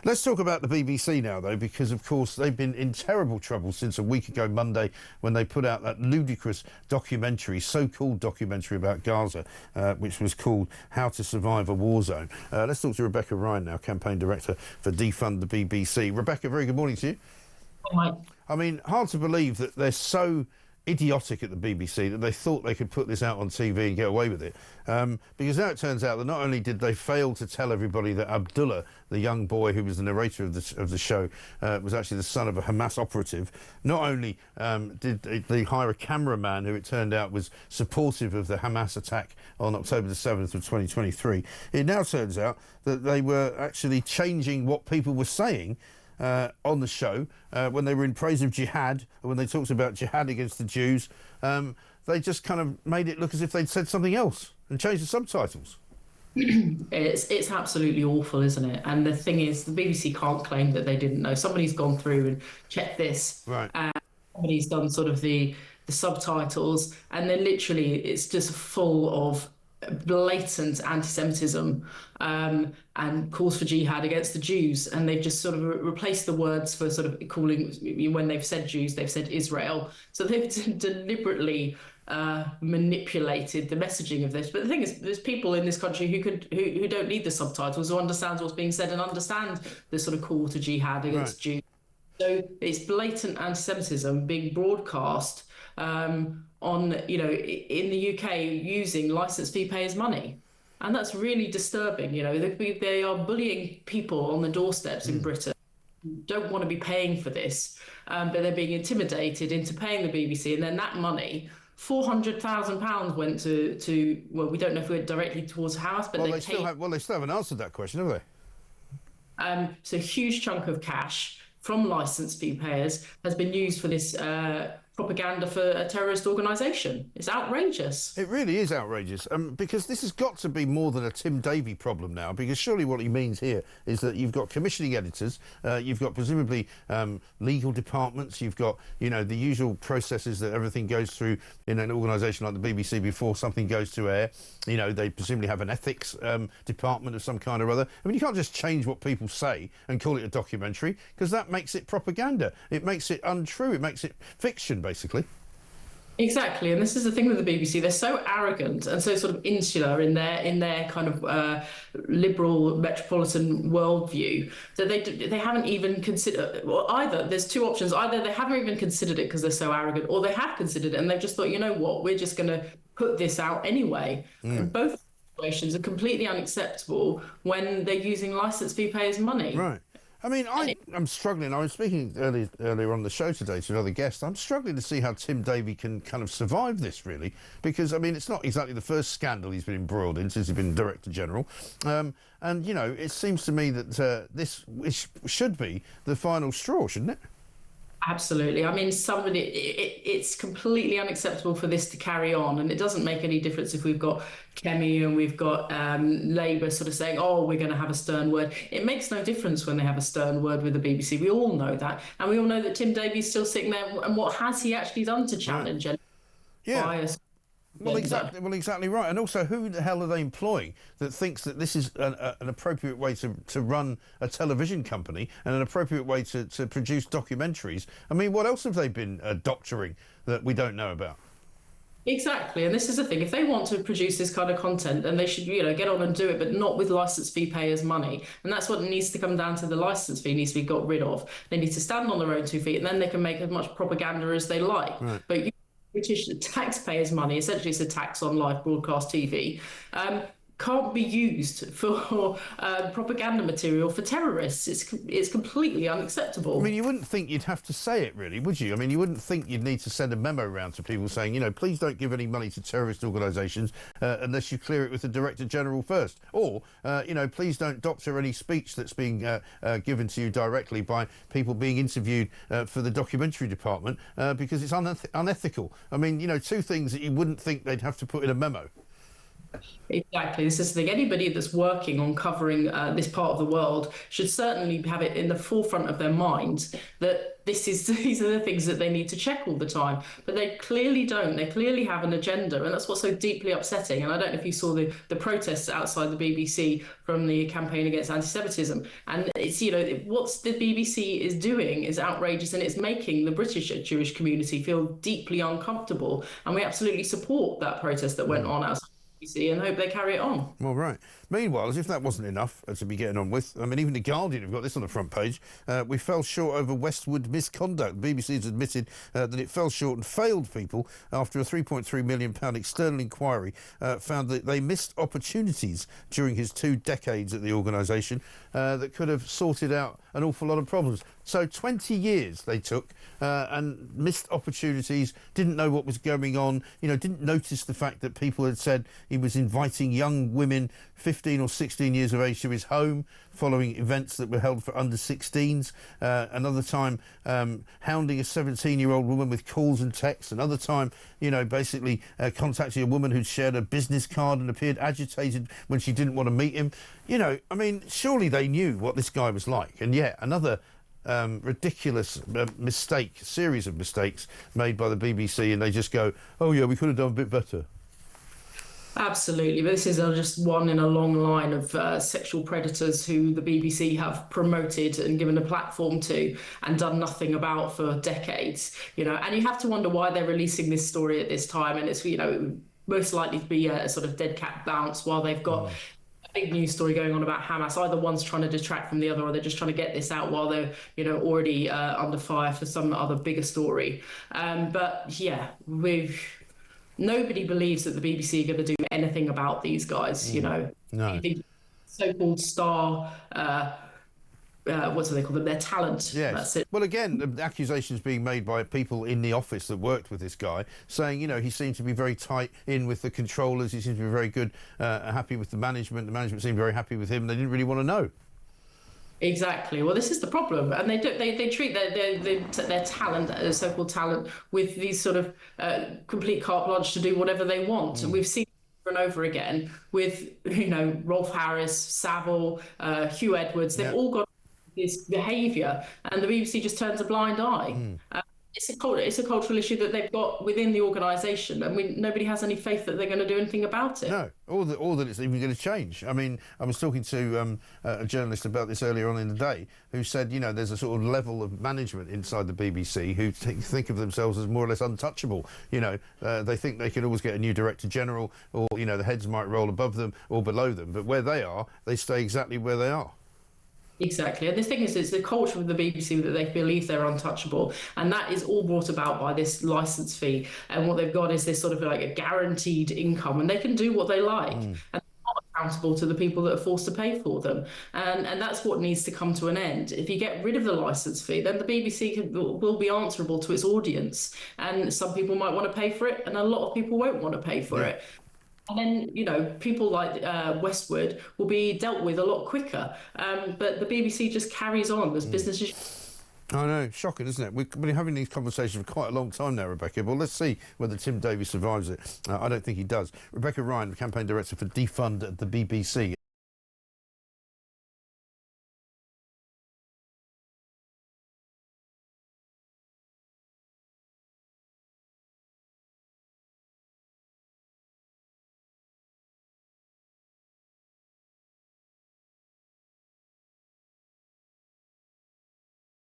Let's talk about the BBC now, though, because, of course, they've been in terrible trouble since a week ago Monday when they put out that ludicrous documentary, so-called documentary about Gaza, which was called How to Survive a War Zone. Let's talk to Rebecca Ryan now, Campaign Director for Defund the BBC. Rebecca, very good morning to you. Hi. I mean, hard to believe that they're so idiotic at the BBC that they thought they could put this out on TV and get away with it. Because now it turns out that not only did they fail to tell everybody that Abdullah, the young boy who was the narrator of the show, was actually the son of a Hamas operative, not only did they hire a cameraman who it turned out was supportive of the Hamas attack on October the 7th of 2023, it now turns out that they were actually changing what people were saying on the show when they were in praise of Jihad, when they talked about Jihad against the Jews. They just kind of made it look as if they'd said something else and changed the subtitles. It's absolutely awful, isn't it? And the thing is, the BBC can't claim that they didn't know. Somebody's gone through and checked this. Right. Somebody's done sort of the subtitles, and then literally it's just full of blatant anti-Semitism and calls for jihad against the Jews, and they've just sort of replaced the words for sort of calling, when they've said Jews, they've said Israel. So they've deliberately manipulated the messaging of this. But the thing is, there's people in this country who don't need the subtitles, who understand what's being said and understand the sort of call to jihad against Jews. So it's blatant anti-Semitism being broadcast on, in the UK using licence fee payers' money. And that's really disturbing. They are bullying people on the doorsteps in Britain who don't want to be paying for this, but they're being intimidated into paying the BBC. And then that money, £400,000 went to well, we don't know if it went directly towards Hamas, but they still haven't answered that question, have they? So a huge chunk of cash from licence fee payers has been used for this propaganda for a terrorist organisation. It's outrageous. It really is outrageous, because this has got to be more than a Tim Davie problem now, because surely what he means here is that you've got commissioning editors, you've got presumably legal departments, you've got, the usual processes that everything goes through in an organisation like the BBC before something goes to air. They presumably have an ethics department of some kind or other. I mean, you can't just change what people say and call it a documentary, because that makes it propaganda. It makes it untrue. It makes it fiction, basically. Exactly, and this is the thing with the BBC. They're so arrogant and so sort of insular in their kind of liberal metropolitan worldview that they haven't even considered. Well, either there's two options: either they haven't even considered it because they're so arrogant, or they have considered it and they've just thought, you know what, we're just going to put this out anyway. And both situations are completely unacceptable when they're using licence fee payers' money. Right. I mean, I'm struggling. I was speaking earlier on the show today to another guest. I'm struggling to see how Tim Davie can kind of survive this, really, because, I mean, it's not exactly the first scandal he's been embroiled in since he's been Director General. And, it seems to me that this should be the final straw, shouldn't it? Absolutely. I mean, it's completely unacceptable for this to carry on, and it doesn't make any difference if we've got Kemi and we've got Labour sort of saying, oh, we're going to have a stern word. It makes no difference when they have a stern word with the BBC. We all know that. And we all know that Tim Davie's still sitting there, and what has he actually done to challenge bias? Well, exactly right. And also, who the hell are they employing that thinks that this is an appropriate way to run a television company and an appropriate way to produce documentaries? I mean, what else have they been doctoring that we don't know about? Exactly, and this is the thing. If they want to produce this kind of content, then they should, get on and do it, but not with licence fee payers' money. And that's what needs to come down to. The licence fee needs to be got rid of. They need to stand on their own 2 feet, and then they can make as much propaganda as they like. Right. But British taxpayers' money, essentially it's a tax on live broadcast TV, can't be used for propaganda material for terrorists. It's completely unacceptable. I mean, you wouldn't think you'd have to say it, really, would you? I mean, you wouldn't think you'd need to send a memo around to people saying, please don't give any money to terrorist organisations unless you clear it with the Director General first. Or, please don't doctor any speech that's being given to you directly by people being interviewed for the documentary department because it's unethical. I mean, two things that you wouldn't think they'd have to put in a memo. Exactly. This is the thing. Anybody that's working on covering this part of the world should certainly have it in the forefront of their mind that these are the things that they need to check all the time. But they clearly don't. They clearly have an agenda, and that's what's so deeply upsetting. And I don't know if you saw the protests outside the BBC from the campaign against anti-Semitism. And it's, you know, what the BBC is doing is outrageous, and it's making the British Jewish community feel deeply uncomfortable. And we absolutely support that protest that went on outside and hope they carry it on. Well, right. Meanwhile, as if that wasn't enough to be getting on with, I mean, even The Guardian have got this on the front page. We fell short over Westwood misconduct. The BBC has admitted that it fell short and failed people after a £3.3 million external inquiry found that they missed opportunities during his 2 decades at the organisation that could have sorted out an awful lot of problems. So 20 years they took and missed opportunities, didn't know what was going on, you know, didn't notice the fact that people had said he was inviting young women 15 or 16 years of age to his home following events that were held for under 16s. Another time hounding a 17-year-old woman with calls and texts. Another time, you know, basically contacting a woman who'd shared a business card and appeared agitated when she didn't want to meet him. You know, I mean, surely they knew what this guy was like. And yet another ridiculous series of mistakes made by the BBC, and they just go, oh yeah, we could have done a bit better. Absolutely, but this is just one in a long line of sexual predators who the BBC have promoted and given a platform to and done nothing about for decades. You know, and you have to wonder why they're releasing this story at this time, and it's, you know, most likely to be a sort of dead cat bounce while they've got a big news story going on about Hamas. Either one's trying to detract from the other, or they're just trying to get this out while they're, you know, already under fire for some other bigger story. But yeah, nobody believes that the BBC are going to do anything about these guys, you know. No. The so-called star, what do they call them? Their talent. Yes. That's it. Well, again, the accusations being made by people in the office that worked with this guy, saying, you know, he seemed to be very tight in with the controllers. He seemed to be very good, happy with the management. The management seemed very happy with him. They didn't really want to know. Exactly. Well, this is the problem, and they treat their talent, so-called talent, with these sort of complete carte blanche to do whatever they want. And we've seen over and over again with, you know, Rolf Harris, Savile, Hugh Edwards. They've all got this behaviour, and the BBC just turns a blind eye. It's a cultural issue that they've got within the organisation, and nobody has any faith that they're going to do anything about it. No, or that it's even going to change. I mean, I was talking to a journalist about this earlier on in the day, who said, you know, there's a sort of level of management inside the BBC who think of themselves as more or less untouchable. You know, they think they can always get a new director general, or, you know, the heads might roll above them or below them, but where they are, they stay exactly where they are. Exactly. And the thing is, it's the culture of the BBC that they believe they're untouchable. And that is all brought about by this licence fee. And what they've got is this sort of like a guaranteed income, and they can do what they like. And they're not accountable to the people that are forced to pay for them. And that's what needs to come to an end. If you get rid of the licence fee, then the BBC will be answerable to its audience. And some people might want to pay for it, and a lot of people won't want to pay for it. And then, you know, people like Westwood will be dealt with a lot quicker. But the BBC just carries on as business as usual. I know, shocking, isn't it? We've been having these conversations for quite a long time now, Rebecca. Well, let's see whether Tim Davies survives it. I don't think he does. Rebecca Ryan, the campaign director for Defund the BBC.